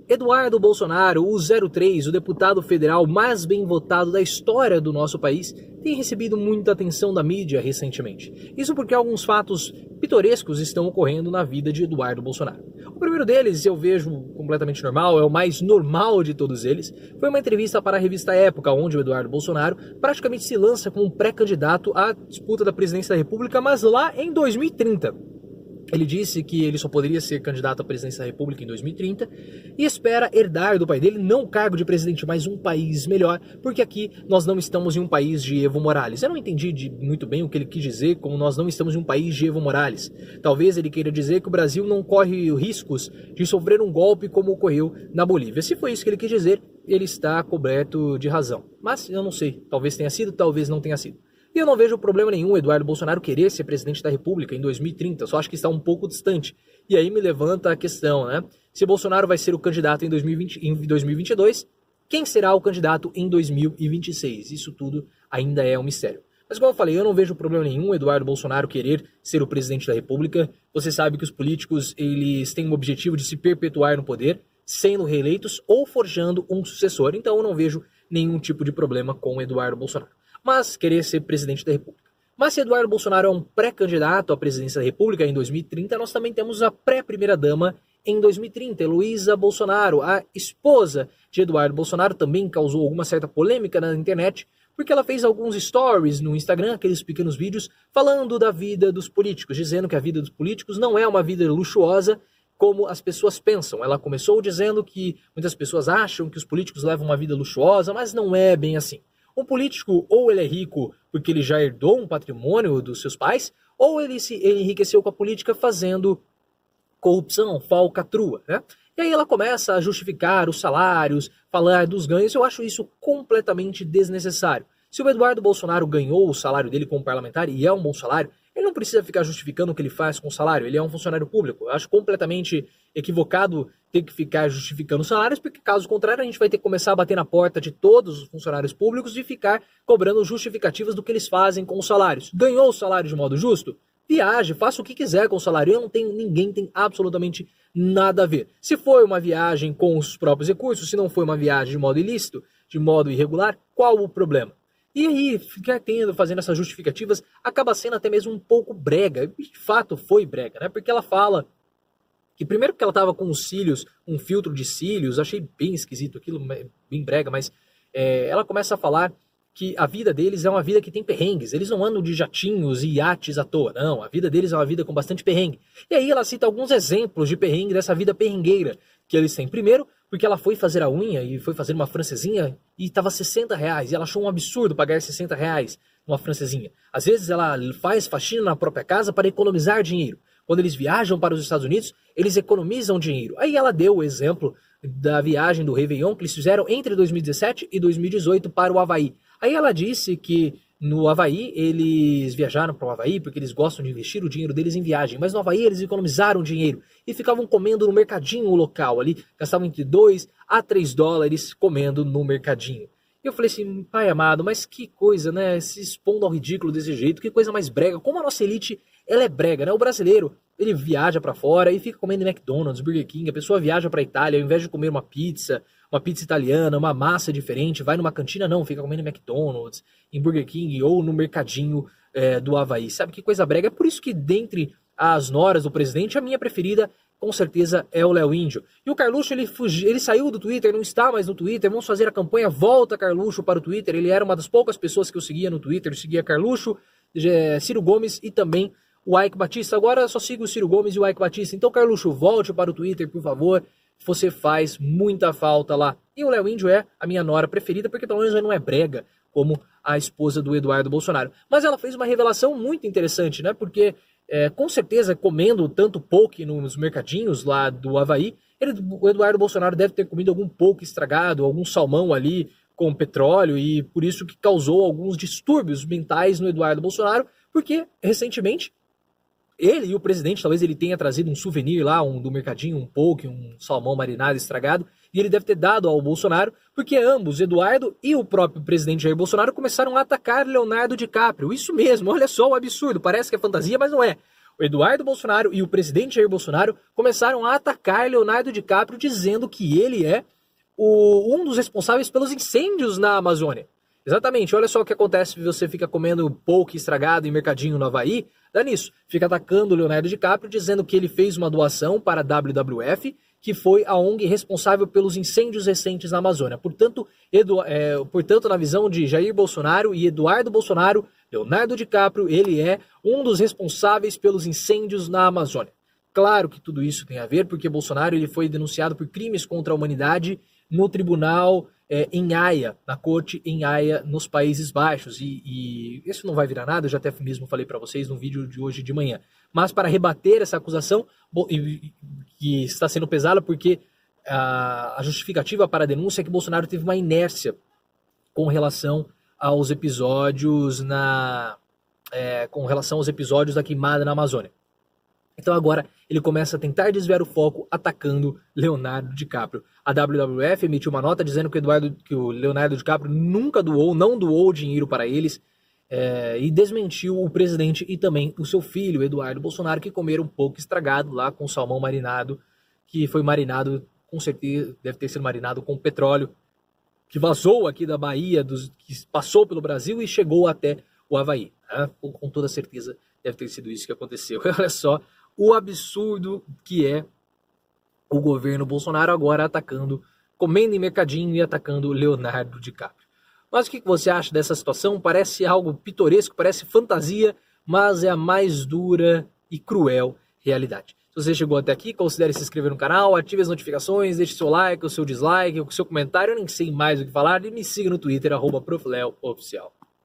Eduardo Bolsonaro, o 03, o deputado federal mais bem votado da história do nosso país, tem recebido muita atenção da mídia recentemente. Isso porque alguns fatos pitorescos estão ocorrendo na vida de Eduardo Bolsonaro. O primeiro deles, eu vejo completamente normal, é o mais normal de todos eles, foi uma entrevista para a revista Época, onde o Eduardo Bolsonaro praticamente se lança como um pré-candidato à disputa da presidência da República, mas lá em 2030. Ele disse que ele só poderia ser candidato à presidência da República em 2030 e espera herdar do pai dele não o cargo de presidente, mas um país melhor, porque aqui nós não estamos em um país de Evo Morales. Eu não entendi muito bem o que ele quis dizer como nós não estamos em um país de Evo Morales. Talvez ele queira dizer que o Brasil não corre riscos de sofrer um golpe como ocorreu na Bolívia. Se foi isso que ele quis dizer, ele está coberto de razão. Mas eu não sei, talvez tenha sido, talvez não tenha sido. E eu não vejo problema nenhum Eduardo Bolsonaro querer ser presidente da República em 2030, só acho que está um pouco distante. E aí me levanta a questão, né? Se Bolsonaro vai ser o candidato em 2022, quem será o candidato em 2026? Isso tudo ainda é um mistério. Mas como eu falei, eu não vejo problema nenhum Eduardo Bolsonaro querer ser o presidente da República. Você sabe que os políticos, eles têm o objetivo de se perpetuar no poder, sendo reeleitos ou forjando um sucessor. Então eu não vejo nenhum tipo de problema com Eduardo Bolsonaro. Mas querer ser presidente da República. Mas se Eduardo Bolsonaro é um pré-candidato à presidência da República em 2030, nós também temos a pré-primeira-dama em 2030, Heloísa Bolsonaro, a esposa de Eduardo Bolsonaro, também causou alguma certa polêmica na internet, porque ela fez alguns stories no Instagram, aqueles pequenos vídeos, falando da vida dos políticos, dizendo que a vida dos políticos não é uma vida luxuosa como as pessoas pensam. Ela começou dizendo que muitas pessoas acham que os políticos levam uma vida luxuosa, mas não é bem assim. Um político, ou ele é rico porque ele já herdou um patrimônio dos seus pais, ou ele enriqueceu com a política fazendo corrupção, falcatrua, né? E aí ela começa a justificar os salários, falar dos ganhos. Eu acho isso completamente desnecessário. Se o Eduardo Bolsonaro ganhou o salário dele como parlamentar, e é um bom salário, ele não precisa ficar justificando o que ele faz com o salário. Ele é um funcionário público. Eu acho completamente equivocado ter que ficar justificando salários, porque caso contrário a gente vai ter que começar a bater na porta de todos os funcionários públicos e ficar cobrando justificativas do que eles fazem com os salários. Ganhou o salário de modo justo? Viaje, faça o que quiser com o salário. Ninguém tem absolutamente nada a ver. Se foi uma viagem com os próprios recursos, se não foi uma viagem de modo ilícito, de modo irregular, qual o problema? E aí, ficar fazendo essas justificativas acaba sendo até mesmo um pouco brega. E de fato foi brega, né? Porque ela fala que primeiro que ela estava com os cílios, um filtro de cílios, achei bem esquisito aquilo, bem brega, mas ela começa a falar que a vida deles é uma vida que tem perrengues. Eles não andam de jatinhos e iates à toa, não. A vida deles é uma vida com bastante perrengue. E aí ela cita alguns exemplos de perrengue dessa vida perrengueira que eles têm. Primeiro, porque ela foi fazer a unha e foi fazer uma francesinha e estava R$60. E ela achou um absurdo pagar R$60 numa francesinha. Às vezes ela faz faxina na própria casa para economizar dinheiro. Quando eles viajam para os Estados Unidos, eles economizam dinheiro. Aí ela deu o exemplo da viagem do Réveillon que eles fizeram entre 2017 e 2018 para o Havaí. Aí ela disse que no Havaí eles viajaram para o Havaí porque eles gostam de investir o dinheiro deles em viagem. Mas no Havaí eles economizaram dinheiro e ficavam comendo no mercadinho local ali. Gastavam entre $2 a $3 comendo no mercadinho. E eu falei assim, pai amado, mas que coisa, né? Se expondo ao ridículo desse jeito, que coisa mais brega. Como a nossa elite, ela é brega, né? O brasileiro, ele viaja pra fora e fica comendo McDonald's, Burger King. A pessoa viaja pra Itália, ao invés de comer uma pizza italiana, uma massa diferente, vai numa cantina, não, fica comendo McDonald's, em Burger King ou no mercadinho do Havaí. Sabe que coisa brega? É por isso que dentre as noras do presidente, a minha preferida com certeza é o Léo Índio. E o Carluxo, ele saiu do Twitter, não está mais no Twitter. Vamos fazer a campanha Volta Carluxo para o Twitter. Ele era uma das poucas pessoas que eu seguia no Twitter. Eu seguia Carluxo, Ciro Gomes e também o Eike Batista. Agora eu só sigo o Ciro Gomes e o Eike Batista. Então, Carluxo, volte para o Twitter, por favor. Você faz muita falta lá. E o Léo Índio é a minha nora preferida, porque pelo menos ele não é brega, como a esposa do Eduardo Bolsonaro. Mas ela fez uma revelação muito interessante, né? Porque com certeza, comendo tanto poke nos mercadinhos lá do Havaí, o Eduardo Bolsonaro deve ter comido algum poke estragado, algum salmão ali com petróleo, e por isso que causou alguns distúrbios mentais no Eduardo Bolsonaro, porque recentemente ele e o presidente, talvez ele tenha trazido um souvenir lá, do mercadinho, um poke, um salmão marinado estragado, e ele deve ter dado ao Bolsonaro, porque ambos, Eduardo e o próprio presidente Jair Bolsonaro, começaram a atacar Leonardo DiCaprio. Isso mesmo, olha só o absurdo, parece que é fantasia, mas não é. O Eduardo Bolsonaro e o presidente Jair Bolsonaro começaram a atacar Leonardo DiCaprio, dizendo que ele é um dos responsáveis pelos incêndios na Amazônia. Exatamente, olha só o que acontece se você fica comendo poke estragado em mercadinho no Havaí, dá nisso. Fica atacando o Leonardo DiCaprio, dizendo que ele fez uma doação para a WWF, que foi a ONG responsável pelos incêndios recentes na Amazônia. Portanto, na visão de Jair Bolsonaro e Eduardo Bolsonaro, Leonardo DiCaprio, ele é um dos responsáveis pelos incêndios na Amazônia. Claro que tudo isso tem a ver, porque Bolsonaro ele foi denunciado por crimes contra a humanidade no tribunal em Haia, na corte em Haia, nos Países Baixos. E isso não vai virar nada, eu já até mesmo falei para vocês no vídeo de hoje de manhã. Mas para rebater essa acusação, que está sendo pesada porque a justificativa para a denúncia é que Bolsonaro teve uma inércia com relação aos episódios da queimada na Amazônia. Então agora ele começa a tentar desviar o foco atacando Leonardo DiCaprio. A WWF emitiu uma nota dizendo que o Leonardo DiCaprio não doou dinheiro para eles, e desmentiu o presidente e também o seu filho, Eduardo Bolsonaro, que comeram um pouco estragado lá com salmão marinado, que foi marinado, com certeza, deve ter sido marinado com petróleo, que vazou aqui da Bahia, que passou pelo Brasil e chegou até o Havaí. Né? Com toda certeza deve ter sido isso que aconteceu. Olha só o absurdo que é o governo Bolsonaro agora comendo em mercadinho e atacando Leonardo DiCaprio. Mas o que você acha dessa situação? Parece algo pitoresco, parece fantasia, mas é a mais dura e cruel realidade. Se você chegou até aqui, considere se inscrever no canal, ative as notificações, deixe seu like, o seu dislike, o seu comentário, eu nem sei mais o que falar, e me siga no Twitter, @profleoficial.